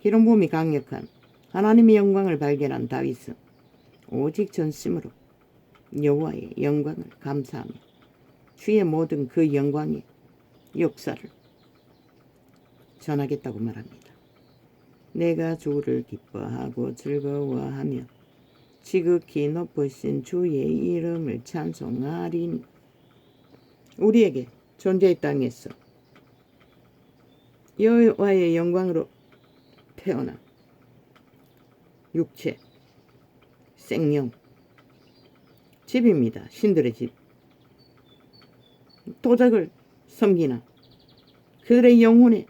기름부음이 강력한 하나님의 영광을 발견한 다윗은 오직 전심으로 여호와의 영광을 감사하며 주의 모든 그 영광의 역사를 전하겠다고 말합니다. 내가 주를 기뻐하고 즐거워하며 지극히 높으신 주의 이름을 찬송하리니. 우리에게 존재의 땅에서 여호와의 영광으로 태어난 육체, 생명, 집입니다. 신들의 집. 도적을 섬기나 그들의 영혼의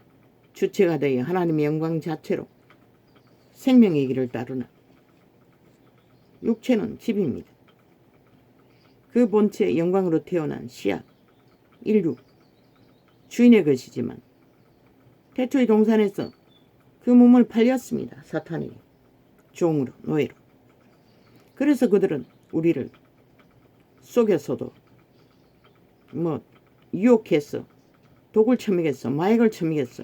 주체가 되어 하나님의 영광 자체로 생명의 길을 따르나 육체는 집입니다. 그 본체의 영광으로 태어난 씨앗, 인류, 주인의 것이지만 태초의 동산에서 그 몸을 팔렸습니다. 사탄에게, 종으로, 노예로. 그래서 그들은 우리를 속여서도 유혹해서 독을 처먹였어, 마약을 처먹였어,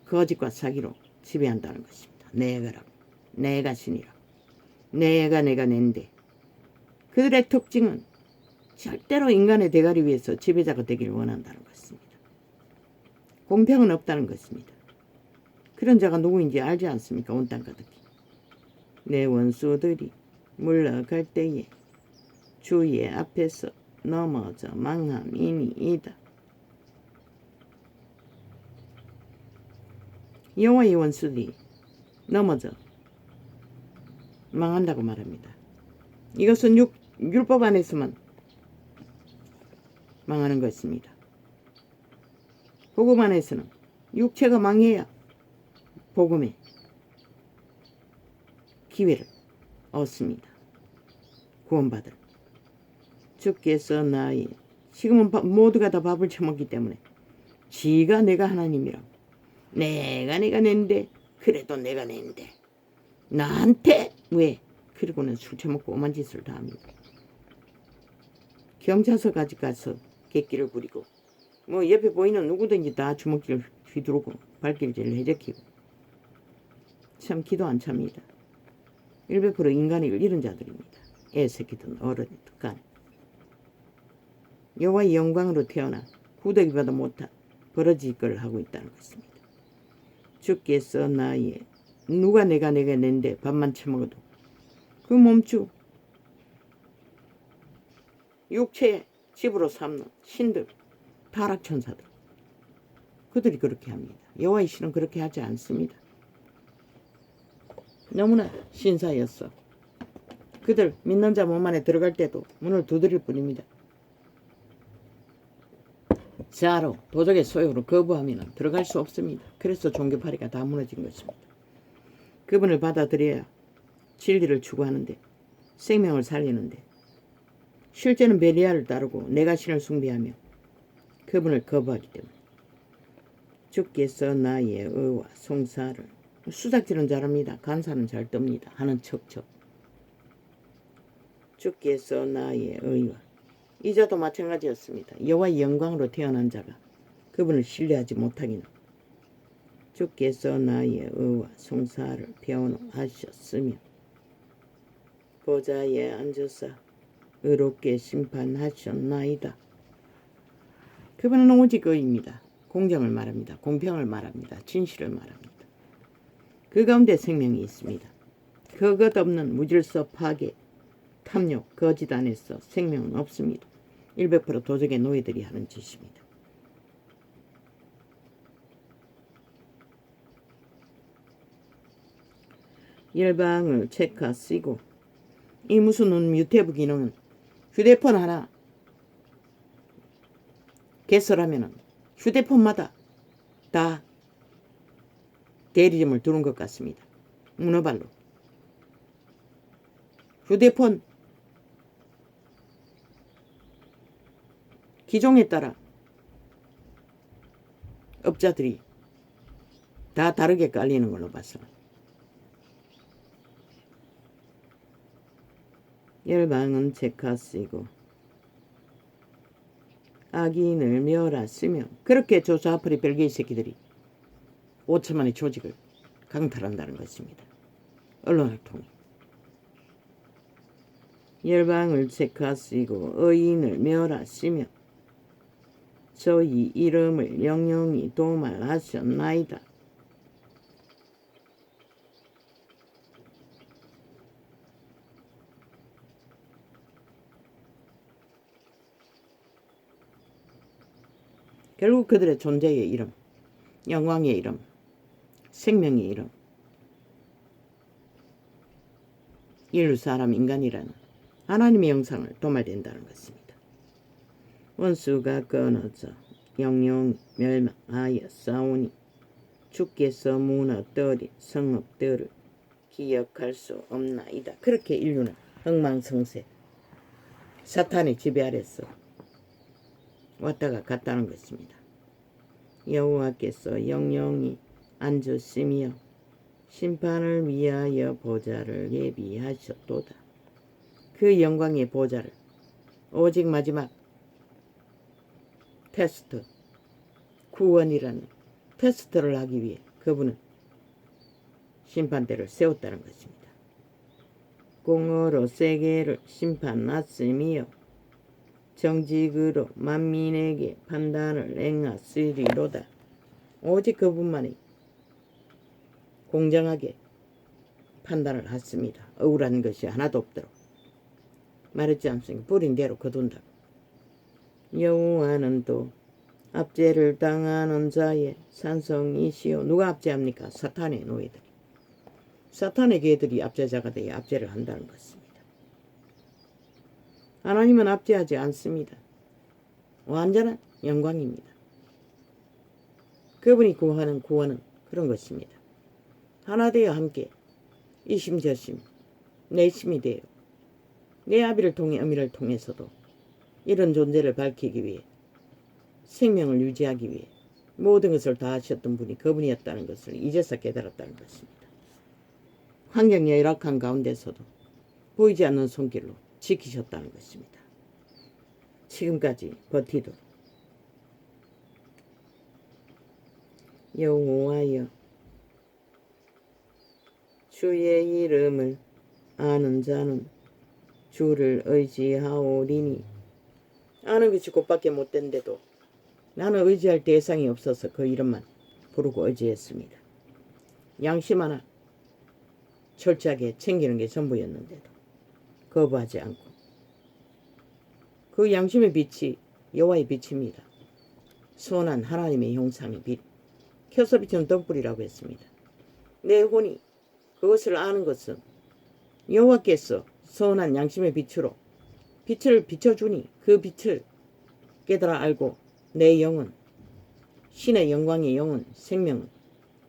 거짓과 사기로 지배한다는 것입니다. 내가라고, 내가 신이라, 내가 낸데. 그들의 특징은 절대로 인간의 대가리 위에서 지배자가 되기를 원한다는 것입니다. 공평은 없다는 것입니다. 그런 자가 누구인지 알지 않습니까? 온 땅 가득히. 내 원수들이 물러갈 때에 주의 앞에서 넘어져 망함이니이다. 여호와의 원수들이 넘어져 망한다고 말합니다. 이것은 율법 안에서만 망하는 것입니다. 복음 안에서는 육체가 망해야 복음의 기회를 얻습니다. 구원받을. 주께서 나의, 지금은 모두가 다 밥을 처먹기 때문에 지가 내가 하나님이라고, 내가 낸데, 그래도 내가 낸데 나한테 왜? 그리고는 술 처먹고 오만 짓을 다 합니다. 경찰서까지 가서 객기를 부리고 옆에 보이는 누구든지 다 주먹질 휘두르고 발길질을 해제키고 참 기도 안 찹니다. 100% 인간을 잃은 자들입니다. 애새끼든 어른이든 간. 여호와의 영광으로 태어나 후대기보다 못한 버러지걸 하고 있다는 것입니다. 주께서 나의, 누가 내가 낸데 밥만 처먹어도 그 몸주, 육체의 집으로 삼는 신들, 타락천사들, 그들이 그렇게 합니다. 여호와의 신은 그렇게 하지 않습니다. 너무나 신사였어. 그들 믿는 자 몸 안에 들어갈 때도 문을 두드릴 뿐입니다. 자로 도적의 소욕으로 거부하면 들어갈 수 없습니다. 그래서 종교파리가 다 무너진 것입니다. 그분을 받아들여야 진리를 추구하는데, 생명을 살리는데, 실제는 벨리알을 따르고 내가 신을 숭배하며 그분을 거부하기 때문에 주께서 나의 의와 송사를, 수작질은 잘합니다. 간사는 잘 뜹니다. 하는 척척. 주께서 나의 의와, 이 자도 마찬가지였습니다. 여호와의 영광으로 태어난 자가 그분을 신뢰하지 못하기는 주께서 나의 의와 송사를 변호하셨으며 보좌에 앉으사 의롭게 심판하셨나이다. 그분은 오직 의입니다. 공정을 말합니다. 공평을 말합니다. 진실을 말합니다. 그 가운데 생명이 있습니다. 그것 없는 무질서, 파괴, 탐욕, 거짓 안에서 생명은 없습니다. 100% 도적의 노예들이 하는 짓입니다. 열방을 체크 쓰고, 이 무슨 유튜브 기능은 휴대폰 하나 개설하면 휴대폰마다 다 대리점을 두는 것 같습니다. 문어발로. 휴대폰 기종에 따라 업자들이 다 다르게 깔리는 걸로 봤어. 열방은 체크하시고 악인을 멸하시며, 그렇게 조사아프리 벨기에 새끼들이 5천만의 조직을 강탈한다는 것입니다. 언론을 통해. 열방을 체크하시고 의인을 멸하시며 저희 이름을 영영히 도말하셨나이다. 결국 그들의 존재의 이름, 영광의 이름, 생명의 이름, 인류 사람 인간이라는 하나님의 형상을 도말된다는 것입니다. 원수가 끊어져 영영 멸망하여 싸우니 주께서 무너뜨린 성읍들을 기억할 수 없나이다. 그렇게 인류는 흥망성쇠 사탄의 지배 아래서 왔다가 갔다는 것입니다. 여호와께서 영영히 앉으시며 심판을 위하여 보좌를 예비하셨도다. 그 영광의 보좌를 오직 마지막 테스트, 구원이라는 테스트를 하기 위해 그분은 심판대를 세웠다는 것입니다. 공으로 세계를 심판하시며 정직으로 만민에게 판단을 행하시리로다. 오직 그분만이 공정하게 판단을 하십니다. 억울한 것이 하나도 없도록. 말했지 않습니까? 뿌린 대로 거둔다고. 여호와는 또 압제를 당하는 자의 산성이시오. 누가 압제합니까? 사탄의 노예들이. 사탄의 개들이 압제자가 되어 압제를 한다는 것입니다. 하나님은 압제하지 않습니다. 완전한 영광입니다. 그분이 구하는 구원은 그런 것입니다. 하나 되어 함께 이심저심 내심이 되어 내 아비를 통해 어미를 통해서도 이런 존재를 밝히기 위해 생명을 유지하기 위해 모든 것을 다 하셨던 분이 그분이었다는 것을 이제서 깨달았다는 것입니다. 환경이 열악한 가운데서도 보이지 않는 손길로 지키셨다는 것입니다. 지금까지 버티도록. 여호와여 주의 이름을 아는 자는 주를 의지하오리니. 아는 것이 곧밖에 못된데도 나는 의지할 대상이 없어서 그 이름만 부르고 의지했습니다. 양심 하나 철저하게 챙기는 게 전부였는데도 거부하지 않고 그 양심의 빛이 여호와의 빛입니다. 선한 하나님의 형상의 빛, 켜서 비추는 등불이라고 했습니다. 내 혼이 그것을 아는 것은 여호와께서 선한 양심의 빛으로 빛을 비춰주니 그 빛을 깨달아 알고 내 영은 신의 영광의 영은 생명은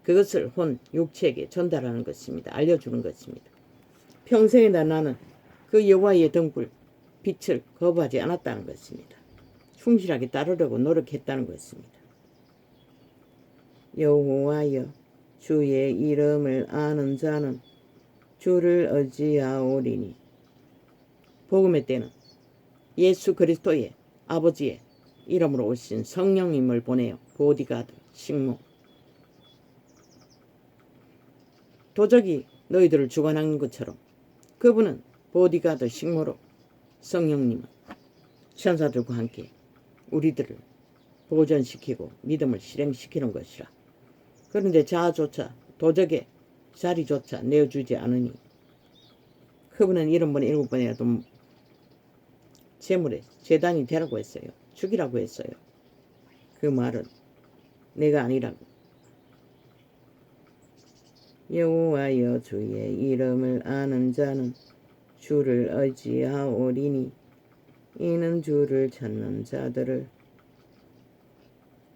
그것을 혼 육체에게 전달하는 것입니다. 알려주는 것입니다. 평생에 나는 그 여호와의 등불 빛을 거부하지 않았다는 것입니다. 충실하게 따르려고 노력했다는 것입니다. 여호와여 주의 이름을 아는 자는 주를 의지하오리니. 복음의 때는 예수 그리스도의 아버지의 이름으로 오신 성령님을 보내어 보디가드, 식모, 도적이 너희들을 주관하는 것처럼 그분은 보디가드, 식모로 성령님은 천사들과 함께 우리들을 보존시키고 믿음을 실행시키는 것이라. 그런데 자아조차 도적의 자리조차 내어주지 않으니 그분은 70번 7번이라도 제물에 제단이 되라고 했어요. 죽이라고 했어요. 그 말은 내가 아니라고. 여호와여 주의 이름을 아는 자는 주를 의지하오리니. 이는 주를 찾는 자들을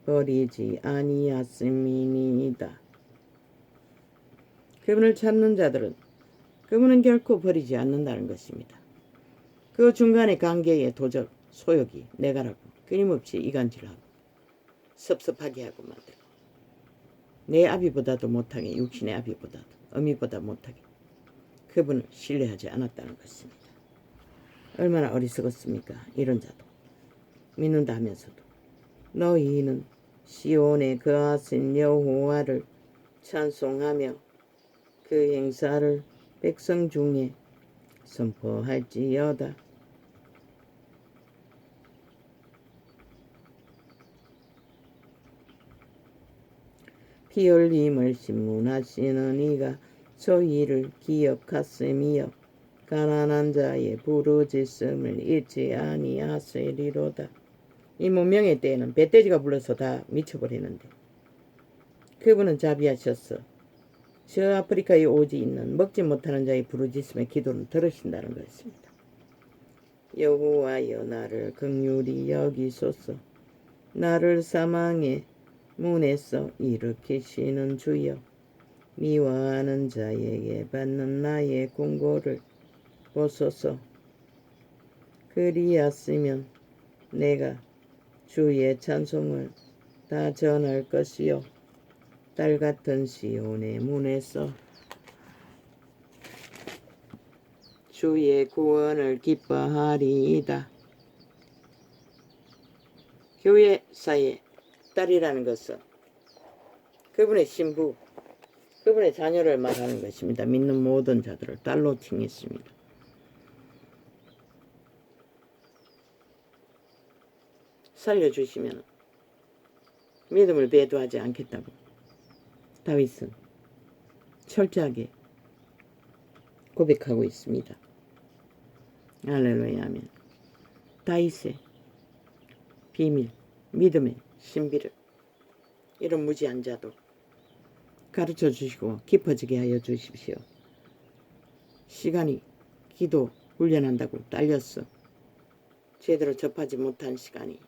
버리지 아니하심이니이다. 그분을 찾는 자들은 그분은 결코 버리지 않는다는 것입니다. 그 중간의 관계의 도적, 소욕이 내가라고 끊임없이 이간질하고 섭섭하게 하고 만들고 내 아비보다도 못하게, 육신의 아비보다도 어미보다 못하게 그분을 신뢰하지 않았다는 것입니다. 얼마나 어리석었습니까? 이런 자도 믿는다 하면서도. 너희는 시온에 거하신 여호와를 찬송하며 그 행사를 백성 중에 선포할지어다. 피 흘림을 신문하시는 이가 저희를 기억하시며 가난한 자의 부르짖음을 잊지 아니하시리로다. 이 문명의 때에는 배돼지가 불러서 다 미쳐버리는데 그분은 자비하셔서 저 아프리카에 오지 있는 먹지 못하는 자의 부르짖음의 기도는 들으신다는 것입니다. 여호와여 나를 긍휼히 여기소서. 나를 사망의 문에서 일으키시는 주여, 미워하는 자에게 받는 나의 공고를 보소서. 그리하시면 내가 주의 찬송을 다 전할 것이요, 딸같은 시온의 문에서 주의 구원을 기뻐하리이다. 교회사의 딸이라는 것은 그분의 신부, 그분의 자녀를 말하는 것입니다. 믿는 모든 자들을 딸로 칭했습니다. 살려주시면 믿음을 배도하지 않겠다고 다윗은 철저하게 고백하고 있습니다. 할렐루야 아멘. 다윗의 비밀, 믿음의 신비를 이런 무지한 자도 가르쳐 주시고 깊어지게 하여 주십시오. 시간이 기도 훈련한다고 딸렸어. 제대로 접하지 못한 시간이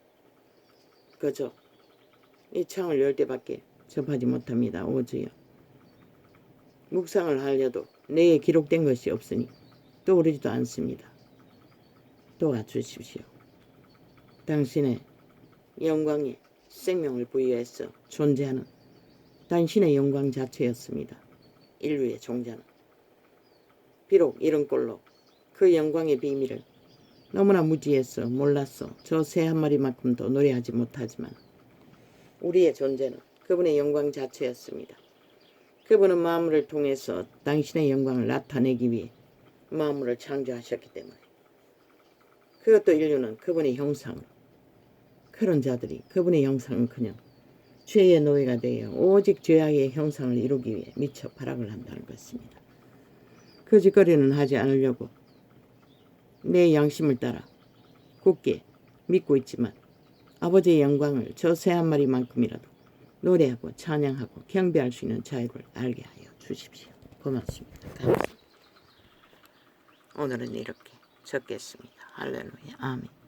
그저 이 창을 열 때밖에 접하지 못합니다. 오주여. 묵상을 하려도 뇌에 기록된 것이 없으니 떠오르지도 않습니다. 도와주십시오. 당신의 영광에 생명을 부여해서 존재하는 당신의 영광 자체였습니다. 인류의 종자는. 비록 이런 꼴로 그 영광의 비밀을 너무나 무지해서 몰랐어. 저 새 한 마리만큼도 노래하지 못하지만 우리의 존재는 그분의 영광 자체였습니다. 그분은 만물을 통해서 당신의 영광을 나타내기 위해 만물을 창조하셨기 때문에 그것도 인류는 그분의 형상으로, 그런 자들이 그분의 형상은커녕 죄의 노예가 되어 오직 죄악의 형상을 이루기 위해 미쳐 발악을 한다는 것입니다. 거짓거리는 하지 않으려고 내 양심을 따라 굳게 믿고 있지만 아버지의 영광을 저 새 한 마리만큼이라도 노래하고 찬양하고 경배할 수 있는 자유를 알게 하여 주십시오. 고맙습니다. 감사합니다. 오늘은 이렇게 적겠습니다. 할렐루야. 아멘.